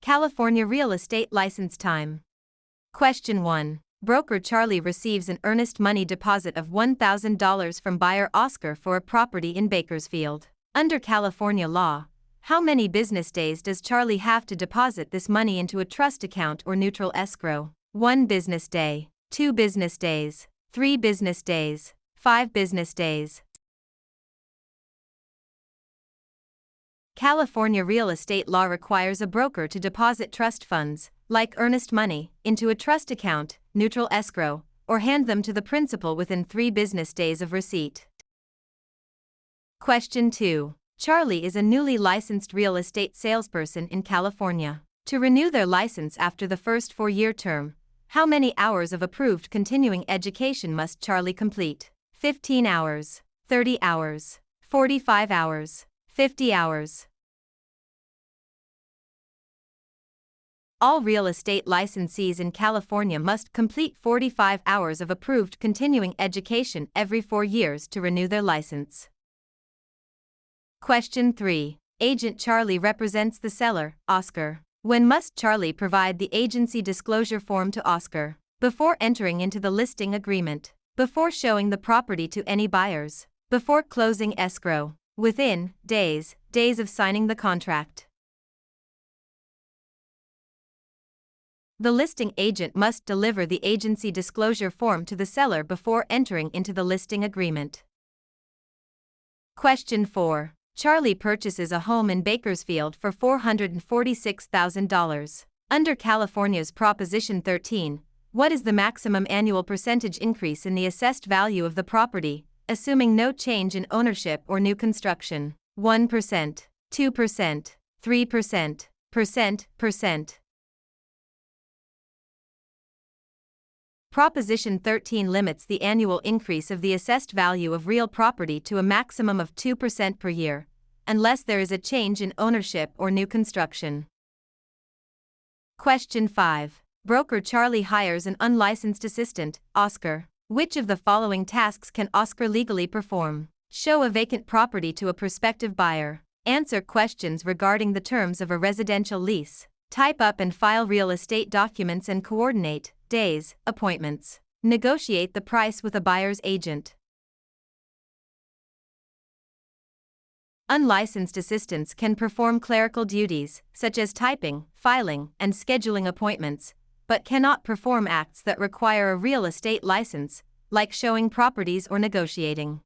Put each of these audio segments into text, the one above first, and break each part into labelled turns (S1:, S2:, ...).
S1: California real estate license time. Question 1. Broker Charlie receives an earnest money deposit of $1,000 from buyer Oscar for a property in Bakersfield. Under California law, how many business days does Charlie have to deposit this money into a trust account or neutral escrow? 1 business day, 2 business days, 3 business days, 5 business days. California real estate law requires a broker to deposit trust funds, like earnest money, into a trust account, neutral escrow, or hand them to the principal within 3 business days of receipt. Question 2. Charlie is a newly licensed real estate salesperson in California. To renew their license after the first 4-year term, how many hours of approved continuing education must Charlie complete? 15 hours, 30 hours, 45 hours, 50 hours. All real estate licensees in California must complete 45 hours of approved continuing education every 4 years to renew their license. Question 3. Agent Charlie represents the seller, Oscar. When must Charlie provide the agency disclosure form to Oscar? Before entering into the listing agreement, before showing the property to any buyers, before closing escrow, within days of signing the contract. The listing agent must deliver the agency disclosure form to the seller before entering into the listing agreement. Question 4. Charlie purchases a home in Bakersfield for $446,000. Under California's Proposition 13, what is the maximum annual percentage increase in the assessed value of the property, assuming no change in ownership or new construction? 1%, 2%, 3%, percent. Proposition 13 limits the annual increase of the assessed value of real property to a maximum of 2% per year, unless there is a change in ownership or new construction. Question 5. Broker Charlie hires an unlicensed assistant, Oscar. Which of the following tasks can Oscar legally perform? Show a vacant property to a prospective buyer. Answer questions regarding the terms of a residential lease. Type up and file real estate documents and coordinate days, appointments. Negotiate the price with a buyer's agent. Unlicensed assistants can perform clerical duties, such as typing, filing, and scheduling appointments, but cannot perform acts that require a real estate license, like showing properties or negotiating.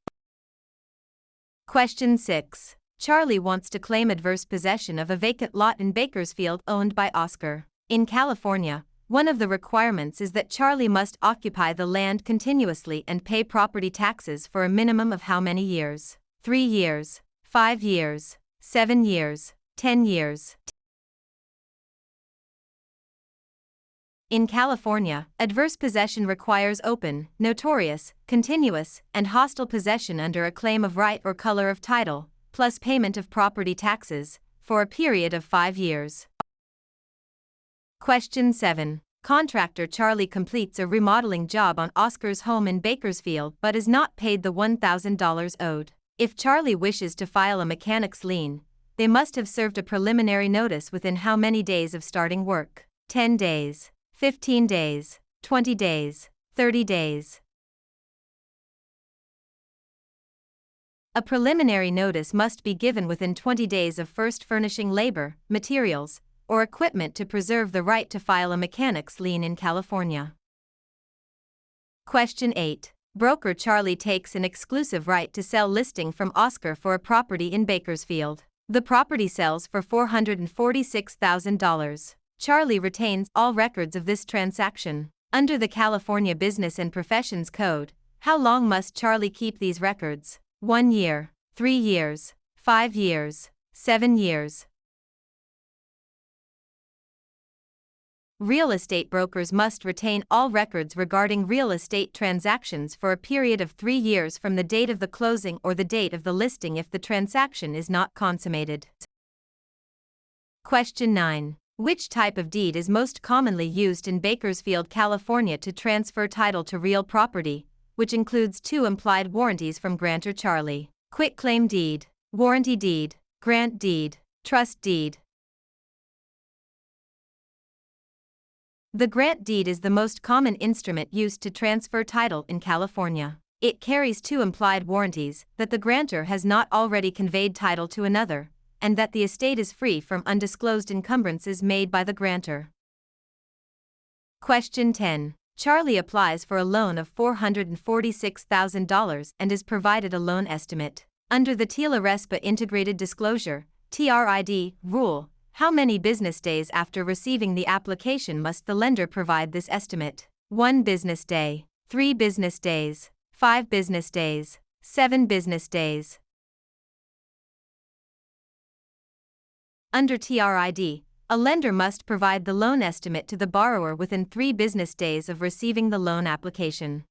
S1: Question 6. Charlie wants to claim adverse possession of a vacant lot in Bakersfield owned by Oscar. In California, one of the requirements is that Charlie must occupy the land continuously and pay property taxes for a minimum of how many years? 3 years, 5 years, 7 years, 10 years. In California, adverse possession requires open, notorious, continuous, and hostile possession under a claim of right or color of title, plus payment of property taxes, for a period of 5 years. Question 7. Contractor Charlie completes a remodeling job on Oscar's home in Bakersfield but is not paid the $1,000 owed. If Charlie wishes to file a mechanic's lien, they must have served a preliminary notice within how many days of starting work? 10 days, 15 days, 20 days, 30 days. A preliminary notice must be given within 20 days of first furnishing labor, materials, or equipment to preserve the right to file a mechanic's lien in California. Question 8. Broker Charlie takes an exclusive right to sell listing from Oscar for a property in Bakersfield. The property sells for $446,000. Charlie retains all records of this transaction. Under the California Business and Professions Code, how long must Charlie keep these records? 1 year, 3 years, 5 years, 7 years. Real estate brokers must retain all records regarding real estate transactions for a period of 3 years from the date of the closing or the date of the listing if the transaction is not consummated. Question 9. Which type of deed is most commonly used in Bakersfield, California to transfer title to real property, which includes 2 implied warranties from grantor Charlie? Quitclaim deed, warranty deed, grant deed, trust deed. The grant deed is the most common instrument used to transfer title in California. It carries two implied warranties: that the grantor has not already conveyed title to another, and that the estate is free from undisclosed encumbrances made by the grantor. Question 10. Charlie applies for a loan of $446,000 and is provided a loan estimate. Under the TILA-RESPA Integrated Disclosure (TRID) rule, how many business days after receiving the application must the lender provide this estimate? 1 business day, 3 business days, 5 business days, 7 business days. Under TRID, a lender must provide the loan estimate to the borrower within 3 business days of receiving the loan application.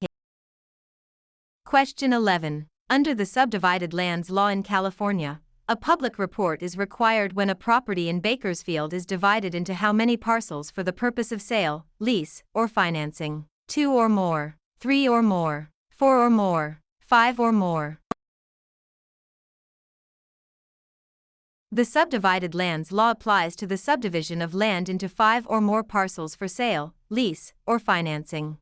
S1: Question 11. Under the Subdivided Lands Law in California, a public report is required when a property in Bakersfield is divided into how many parcels for the purpose of sale, lease, or financing? 2 or more, 3 or more, 4 or more, 5 or more. The Subdivided Lands Law applies to the subdivision of land into 5 or more parcels for sale, lease, or financing.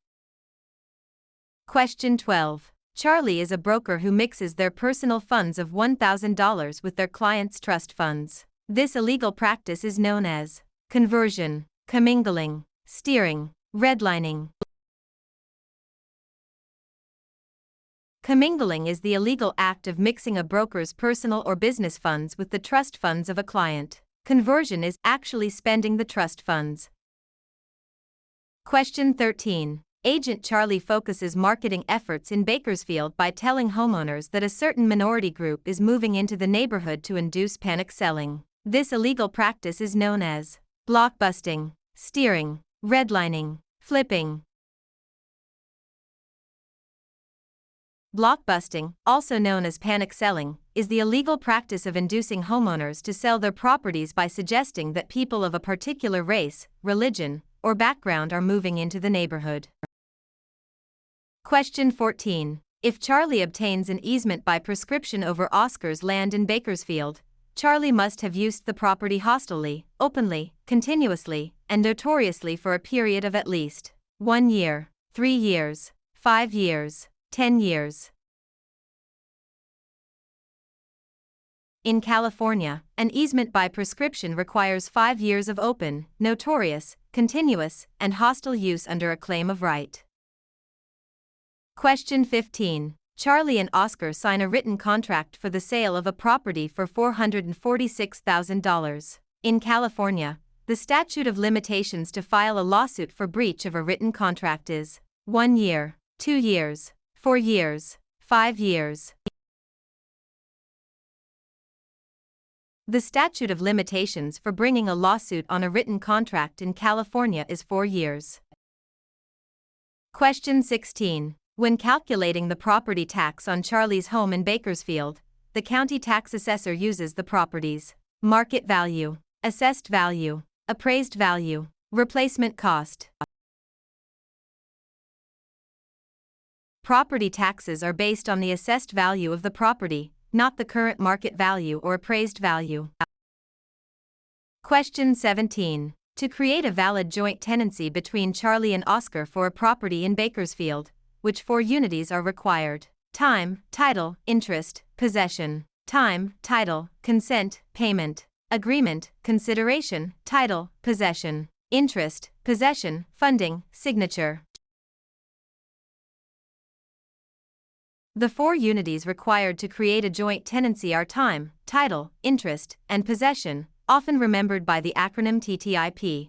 S1: Question 12. Charlie is a broker who mixes their personal funds of $1,000 with their clients' trust funds. This illegal practice is known as conversion, commingling, steering, redlining. Commingling is the illegal act of mixing a broker's personal or business funds with the trust funds of a client. Conversion is actually spending the trust funds. Question 13. Agent Charlie focuses marketing efforts in Bakersfield by telling homeowners that a certain minority group is moving into the neighborhood to induce panic selling. This illegal practice is known as blockbusting, steering, redlining, flipping. Blockbusting, also known as panic selling, is the illegal practice of inducing homeowners to sell their properties by suggesting that people of a particular race, religion, or background are moving into the neighborhood. Question 14. If Charlie obtains an easement by prescription over Oscar's land in Bakersfield, Charlie must have used the property hostilely, openly, continuously, and notoriously for a period of at least 1 year, 3 years, 5 years, 10 years. In California, an easement by prescription requires 5 years of open, notorious, continuous, and hostile use under a claim of right. Question 15. Charlie and Oscar sign a written contract for the sale of a property for $446,000. In California, the statute of limitations to file a lawsuit for breach of a written contract is 1 year, 2 years, 4 years, 5 years. The statute of limitations for bringing a lawsuit on a written contract in California is 4 years. Question 16. When calculating the property tax on Charlie's home in Bakersfield, the county tax assessor uses the property's market value, assessed value, appraised value, replacement cost. Property taxes are based on the assessed value of the property, not the current market value or appraised value. Question 17. To create a valid joint tenancy between Charlie and Oscar for a property in Bakersfield, which 4 unities are required? Time, title, interest, possession. Time, title, consent, payment. Agreement, consideration, title, possession. Interest, possession, funding, signature. The 4 unities required to create a joint tenancy are time, title, interest, and possession, often remembered by the acronym TTIP.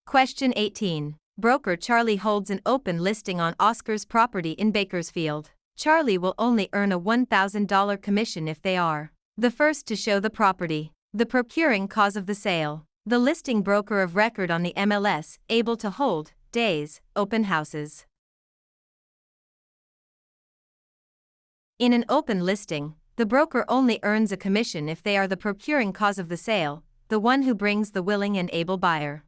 S1: Question 18. Broker Charlie holds an open listing on Oscar's property in Bakersfield. Charlie will only earn a $1,000 commission if they are the first to show the property, the procuring cause of the sale, the listing broker of record on the MLS, able to hold days, open houses. In an open listing, the broker only earns a commission if they are the procuring cause of the sale, the one who brings the willing and able buyer.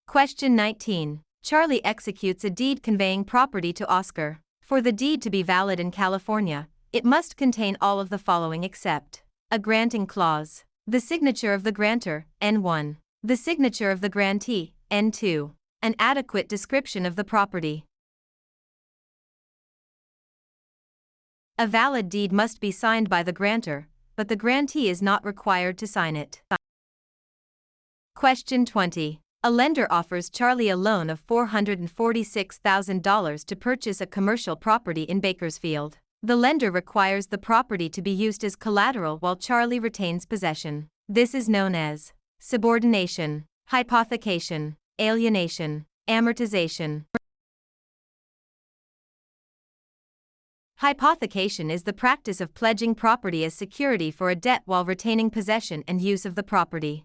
S1: Question 19. Charlie executes a deed conveying property to Oscar. For the deed to be valid in California, it must contain all of the following except a granting clause, the signature of the grantor, N1, The signature of the grantee. N2. An adequate description of the property. A valid deed must be signed by the grantor, but the grantee is not required to sign it. Question 20. A lender offers Charlie a loan of $446,000 to purchase a commercial property in Bakersfield. The lender requires the property to be used as collateral while Charlie retains possession. This is known as subordination, hypothecation, alienation, amortization. Hypothecation is the practice of pledging property as security for a debt while retaining possession and use of the property.